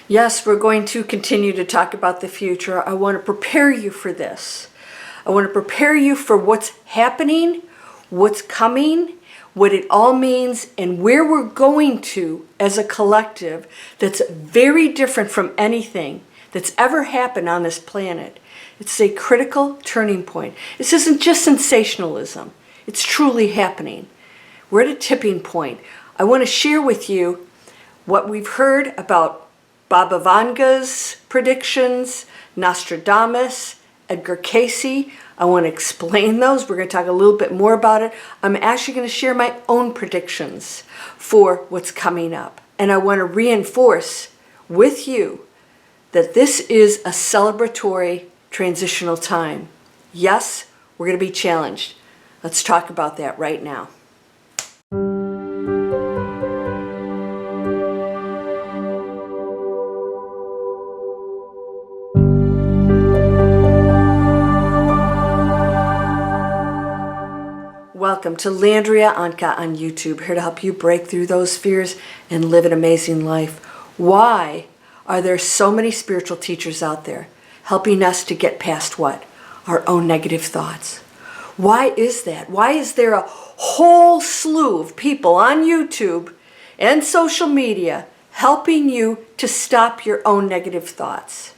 Yes, we're going to continue to talk about the future. I want to prepare you for this. I want to prepare you for what's happening, what's coming, what it all means, and where we're going to as a collective that's very different from anything that's ever happened on this planet. It's a critical turning point. This isn't just sensationalism. It's truly happening. We're at a tipping point. I want to share with you what we've heard about Baba Vanga's predictions, Nostradamus, Edgar Cayce. I want to explain those. We're going to talk a little bit more about it. I'm actually going to share my own predictions for what's coming up. And I want to reinforce with you that this is a celebratory transitional time. Yes, we're going to be challenged. Let's talk about that right now. Welcome to Landria Onkka on YouTube, here to help you break through those fears and live an amazing life. Why are there so many spiritual teachers out there helping us to get past what? Our own negative thoughts. Why is that? Why is there a whole slew of people on YouTube and social media helping you to stop your own negative thoughts?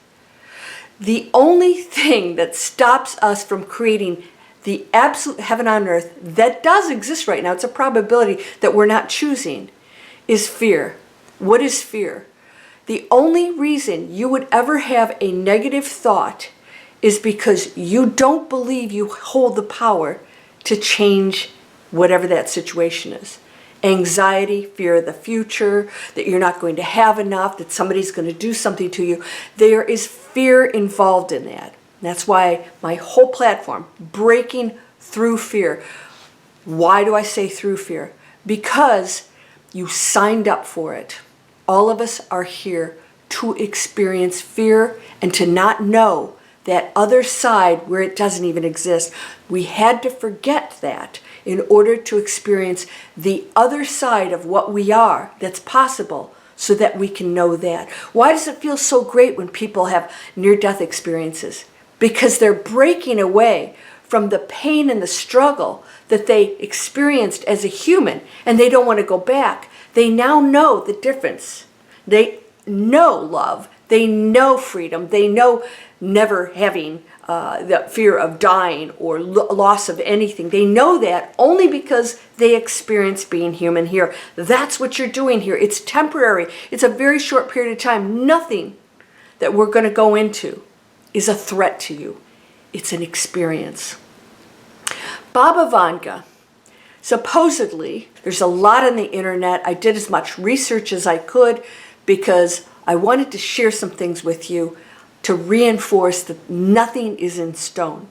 The only thing that stops us from creating the absolute heaven on earth that does exist right now, it's a probability that we're not choosing, is fear. What is fear? The only reason you would ever have a negative thought is because you don't believe you hold the power to change whatever that situation is. Anxiety, fear of the future, that you're not going to have enough, that somebody's going to do something to you. There is fear involved in that. That's why my whole platform, breaking through fear. Why do I say through fear? Because you signed up for it. All of us are here to experience fear and to not know that other side where it doesn't even exist. We had to forget that in order to experience the other side of what we are that's possible, so that we can know that. Why does it feel so great when people have near-death experiences? Because they're breaking away from the pain and the struggle that they experienced as a human, and they don't want to go back. They now know the difference. They know love. They know freedom. They know never having the fear of dying or loss of anything. They know that only because they experience being human here. That's what you're doing here. It's temporary. It's a very short period of time. Nothing that we're going to go into is a threat to you. It's an experience. Baba Vanga, supposedly, there's a lot on the internet. I did as much research as I could because I wanted to share some things with you to reinforce that nothing is in stone.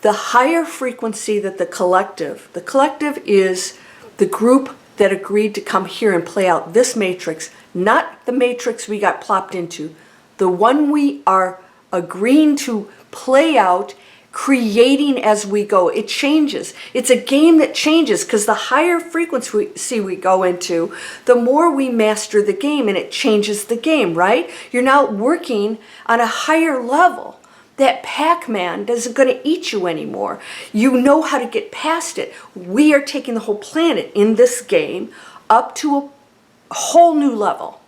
The higher frequency that the collective is the group that agreed to come here and play out this matrix, not the matrix we got plopped into, the one we are agreeing to play out, creating as we go. It changes. It's a game that changes because the higher frequency we go into, the more we master the game, and it changes the game, right? You're now working on a higher level. That Pac-Man isn't going to eat you anymore. You know how to get past it. We are taking the whole planet in this game up to a whole new level.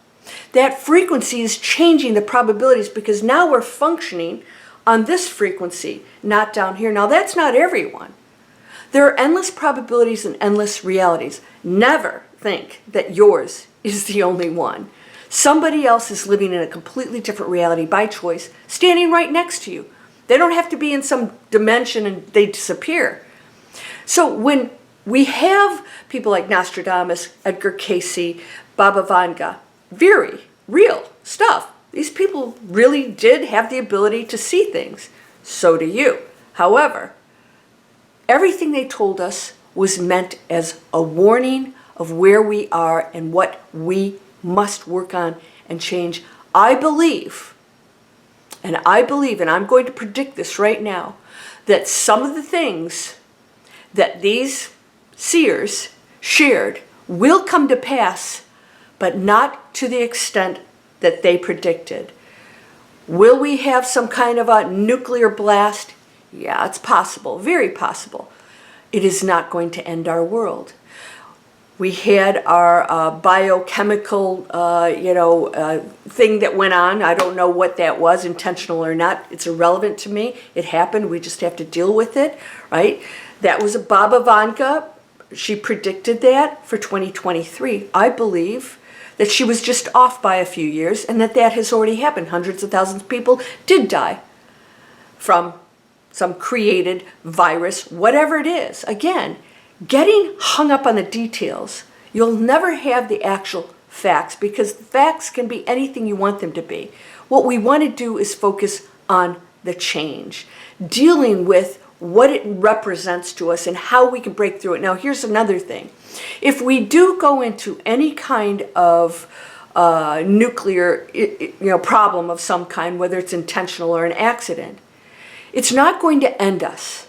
That frequency is changing the probabilities because now we're functioning on this frequency, not down here. Now, that's not everyone. There are endless probabilities and endless realities. Never think that yours is the only one. Somebody else is living in a completely different reality by choice, standing right next to you. They don't have to be in some dimension and they disappear. So when we have people like Nostradamus, Edgar Cayce, Baba Vanga, very real stuff. These people really did have the ability to see things. So do you. However, everything they told us was meant as a warning of where we are and what we must work on and change. I believe, and I'm going to predict this right now, that some of the things that these seers shared will come to pass, but not to the extent that they predicted. Will we have some kind of a nuclear blast? Yeah, it's possible, very possible. It is not going to end our world. We had our biochemical, thing that went on. I don't know what that was, intentional or not. It's irrelevant to me. It happened. We just have to deal with it, right? That was a Baba Vanga. She predicted that for 2023. I believe that she was just off by a few years and that has already happened. Hundreds of thousands of people did die from some created virus, whatever it is. Again, getting hung up on the details, you'll never have the actual facts, because the facts can be anything you want them to be. What we want to do is focus on the change, dealing with what it represents to us and how we can break through it. Now, here's another thing. If we do go into any kind of nuclear problem of some kind, whether it's intentional or an accident, it's not going to end us.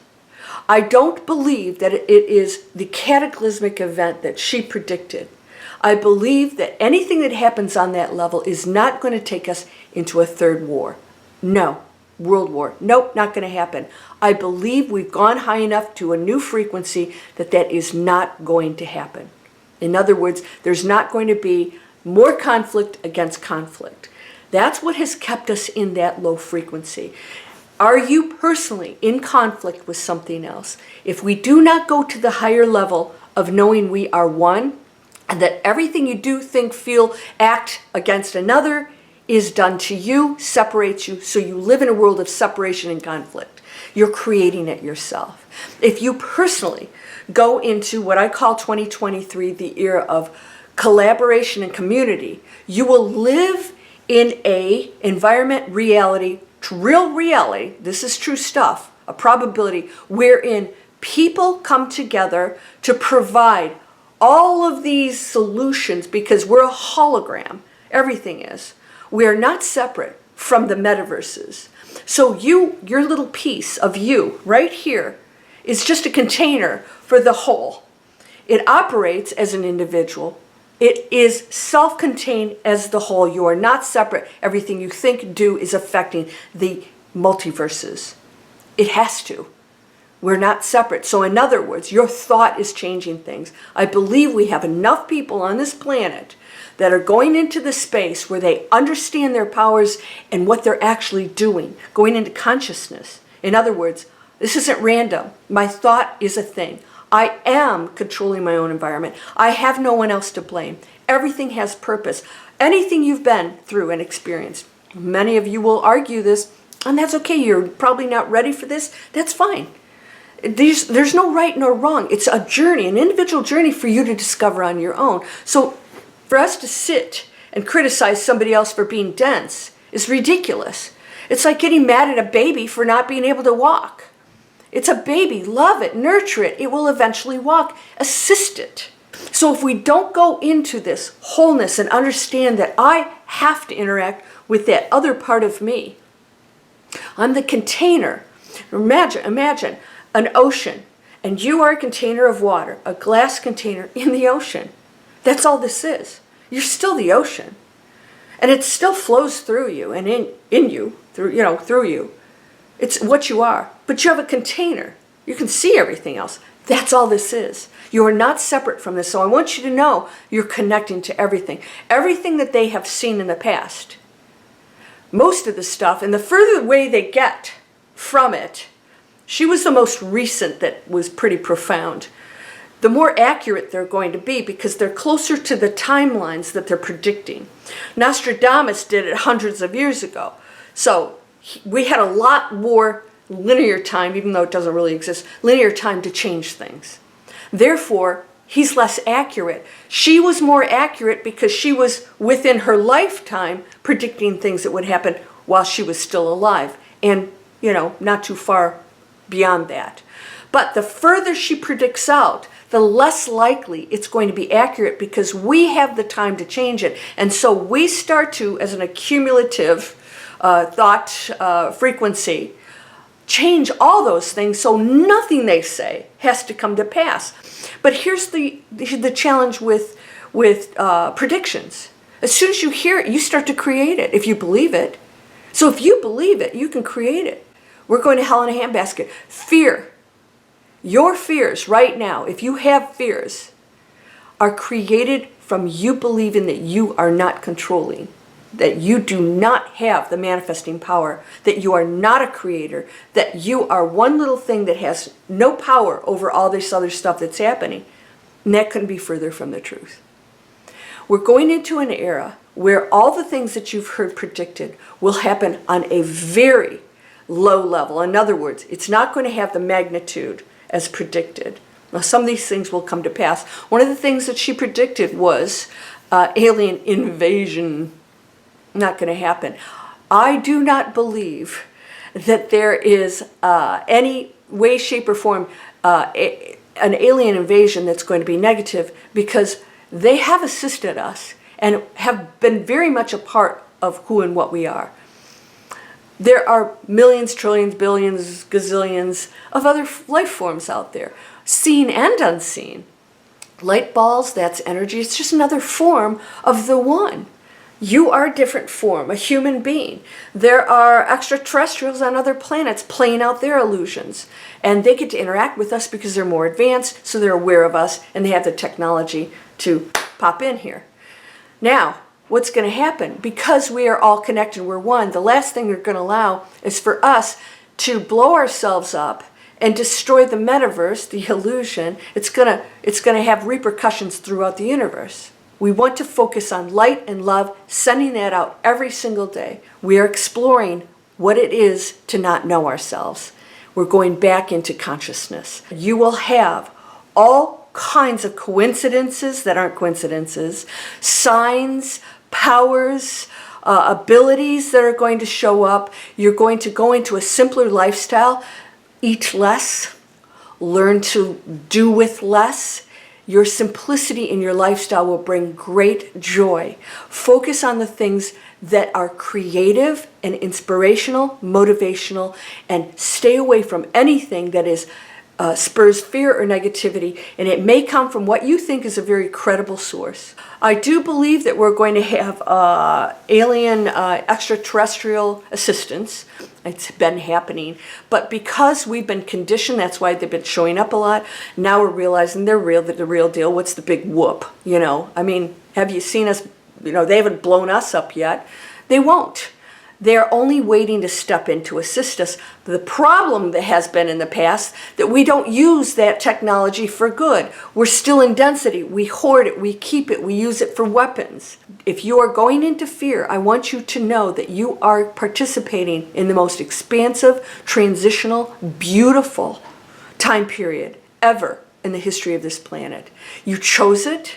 I don't believe that it is the cataclysmic event that she predicted. I believe that anything that happens on that level is not going to take us into a third war. No. World war. Nope, not going to happen. I believe we've gone high enough to a new frequency that is not going to happen. In other words, there's not going to be more conflict against conflict. That's what has kept us in that low frequency. Are you personally in conflict with something else? If we do not go to the higher level of knowing we are one, and that everything you do, think, feel, act against another is done to you, separates you, so you live in a world of separation and conflict. You're creating it yourself. If you personally go into what I call 2023, the era of collaboration and community, you will live in a environment, reality, real reality, this is true stuff, a probability wherein people come together to provide all of these solutions, because we're a hologram. Everything is. We are not separate from the metaverses. So your little piece of you right here is just a container for the whole. It operates as an individual. It is self-contained as the whole. You are not separate. Everything you think, do is affecting the multiverses. It has to. We're not separate. So in other words, your thought is changing things. I believe we have enough people on this planet that are going into the space where they understand their powers and what they're actually doing, going into consciousness. In other words, this isn't random. My thought is a thing. I am controlling my own environment. I have no one else to blame. Everything has purpose. Anything you've been through and experienced, many of you will argue this, and that's okay. You're probably not ready for this. That's fine. There's no right nor wrong. It's a journey, an individual journey for you to discover on your own. So for us to sit and criticize somebody else for being dense is ridiculous. It's like getting mad at a baby for not being able to walk. It's a baby. Love it. Nurture it. It will eventually walk. Assist it. So if we don't go into this wholeness and understand that I have to interact with that other part of me, I'm the container. Imagine an ocean, and you are a container of water, a glass container in the ocean. That's all this is. You're still the ocean. And it still flows through you and in you, through you. It's what you are. But you have a container. You can see everything else. That's all this is. You are not separate from this. So I want you to know you're connecting to everything. Everything that they have seen in the past. Most of the stuff, and the further away they get from it, she was the most recent that was pretty profound. The more accurate they're going to be because they're closer to the timelines that they're predicting. Nostradamus did it hundreds of years ago. So we had a lot more linear time, even though it doesn't really exist, linear time to change things. Therefore, he's less accurate. She was more accurate because she was within her lifetime predicting things that would happen while she was still alive. And, not too far beyond that. But the further she predicts out, the less likely it's going to be accurate because we have the time to change it. And so we start to, as an accumulative thought frequency, change all those things so nothing they say has to come to pass. But here's the challenge with predictions. As soon as you hear it, you start to create it if you believe it. So if you believe it, you can create it. We're going to hell in a handbasket. Fear. Your fears right now, if you have fears, are created from you believing that you are not controlling, that you do not have the manifesting power, that you are not a creator, that you are one little thing that has no power over all this other stuff that's happening. And that couldn't be further from the truth. We're going into an era where all the things that you've heard predicted will happen on a very low level. In other words, it's not going to have the magnitude as predicted. Now, some of these things will come to pass. One of the things that she predicted was alien invasion. Not going to happen. I do not believe that there is any way, shape, or form an alien invasion that's going to be negative, because they have assisted us and have been very much a part of who and what we are. There are millions, trillions, billions, gazillions of other life forms out there, seen and unseen. Light balls, that's energy. It's just another form of the one. You are a different form, a human being. There are extraterrestrials on other planets playing out their illusions. And they get to interact with us because they're more advanced, so they're aware of us, and they have the technology to pop in here. Now, what's going to happen? Because we are all connected, we're one, the last thing they're going to allow is for us to blow ourselves up and destroy the metaverse, the illusion. It's going to have repercussions throughout the universe. We want to focus on light and love, sending that out every single day. We are exploring what it is to not know ourselves. We're going back into consciousness. You will have all kinds of coincidences that aren't coincidences, signs, powers, abilities that are going to show up. You're going to go into a simpler lifestyle, eat less, learn to do with less. Your simplicity in your lifestyle will bring great joy. Focus on the things that are creative and inspirational, motivational, and stay away from anything that is spurs fear or negativity, and it may come from what you think is a very credible source. I do believe that we're going to have alien extraterrestrial assistance. It's been happening, but because we've been conditioned, that's why they've been showing up a lot. Now we're realizing they're real, they're the real deal. What's the big whoop? You know, I mean, have you seen us? You know, they haven't blown us up yet. They won't. They're only waiting to step in to assist us. The problem that has been in the past, that we don't use that technology for good. We're still in density. We hoard it. We keep it. We use it for weapons. If you are going into fear, I want you to know that you are participating in the most expansive, transitional, beautiful time period ever in the history of this planet. You chose it.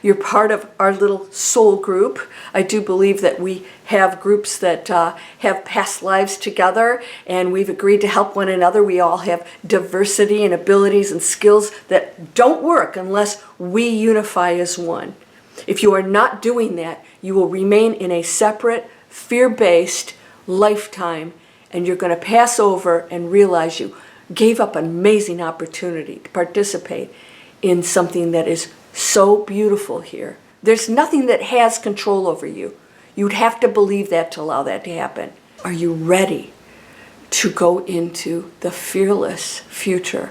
You're part of our little soul group. I do believe that we have groups that have past lives together, and we've agreed to help one another. We all have diversity and abilities and skills that don't work unless we unify as one. If you are not doing that, you will remain in a separate, fear-based lifetime, and you're going to pass over and realize you gave up an amazing opportunity to participate in something that is so beautiful here. There's nothing that has control over you. You'd have to believe that to allow that to happen. Are you ready to go into the fearless future,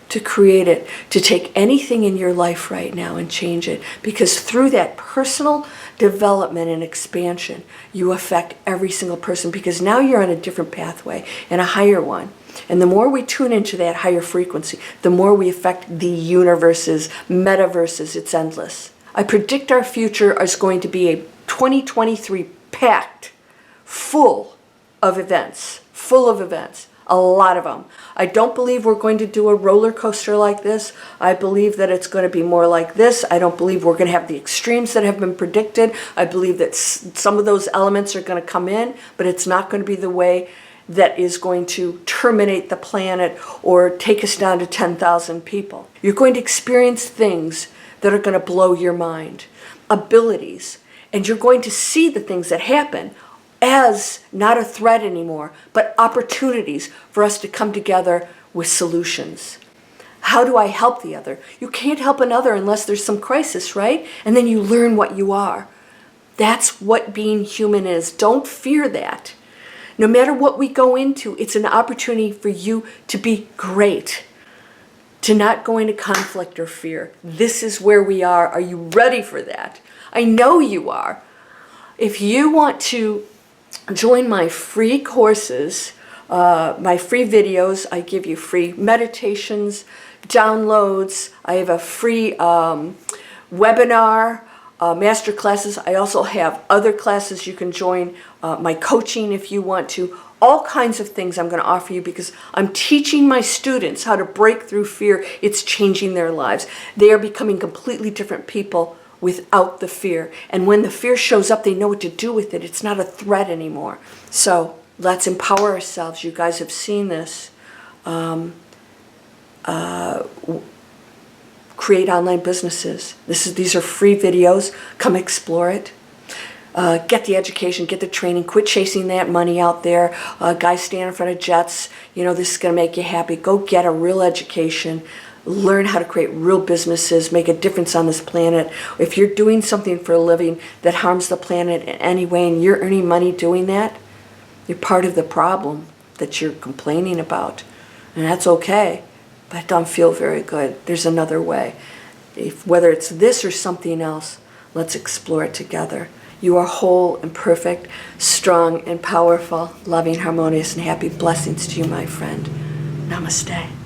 to create it, to take anything in your life right now and change it? Because through that personal development and expansion, you affect every single person, because now you're on a different pathway and a higher one. And the more we tune into that higher frequency, the more we affect the universes, metaverses. It's endless. I predict our future is going to be a 2023 packed, full of events, a lot of them. I don't believe we're going to do a roller coaster like this. I believe that it's going to be more like this. I don't believe we're going to have the extremes that have been predicted. I believe that some of those elements are going to come in, but it's not going to be the way that is going to terminate the planet or take us down to 10,000 people. You're going to experience things that are going to blow your mind, abilities, and you're going to see the things that happen as not a threat anymore, but opportunities for us to come together with solutions. How do I help the other? You can't help another unless there's some crisis, right? And then you learn what you are. That's what being human is. Don't fear that. No matter what we go into, it's an opportunity for you to be great, to not go into conflict or fear. This is where we are. Are you ready for that? I know you are. If you want to join my free courses, my free videos, I give you free meditations, downloads. I have a free webinar, master classes. I also have other classes you can join, my coaching if you want to. All kinds of things I'm going to offer you because I'm teaching my students how to break through fear. It's changing their lives. They are becoming completely different people without the fear. And when the fear shows up, they know what to do with it. It's not a threat anymore. So let's empower ourselves. You guys have seen this. Create online businesses. These are free videos. Come explore it. Get the education, get the training, quit chasing that money out there. Guys stand in front of jets, this is going to make you happy. Go get a real education. Learn how to create real businesses, make a difference on this planet. If you're doing something for a living that harms the planet in any way and you're earning money doing that, you're part of the problem that you're complaining about. And that's okay, but it don't feel very good. There's another way. Whether it's this or something else, let's explore it together. You are whole and perfect, strong and powerful, loving, harmonious, and happy. Blessings to you, my friend. Namaste.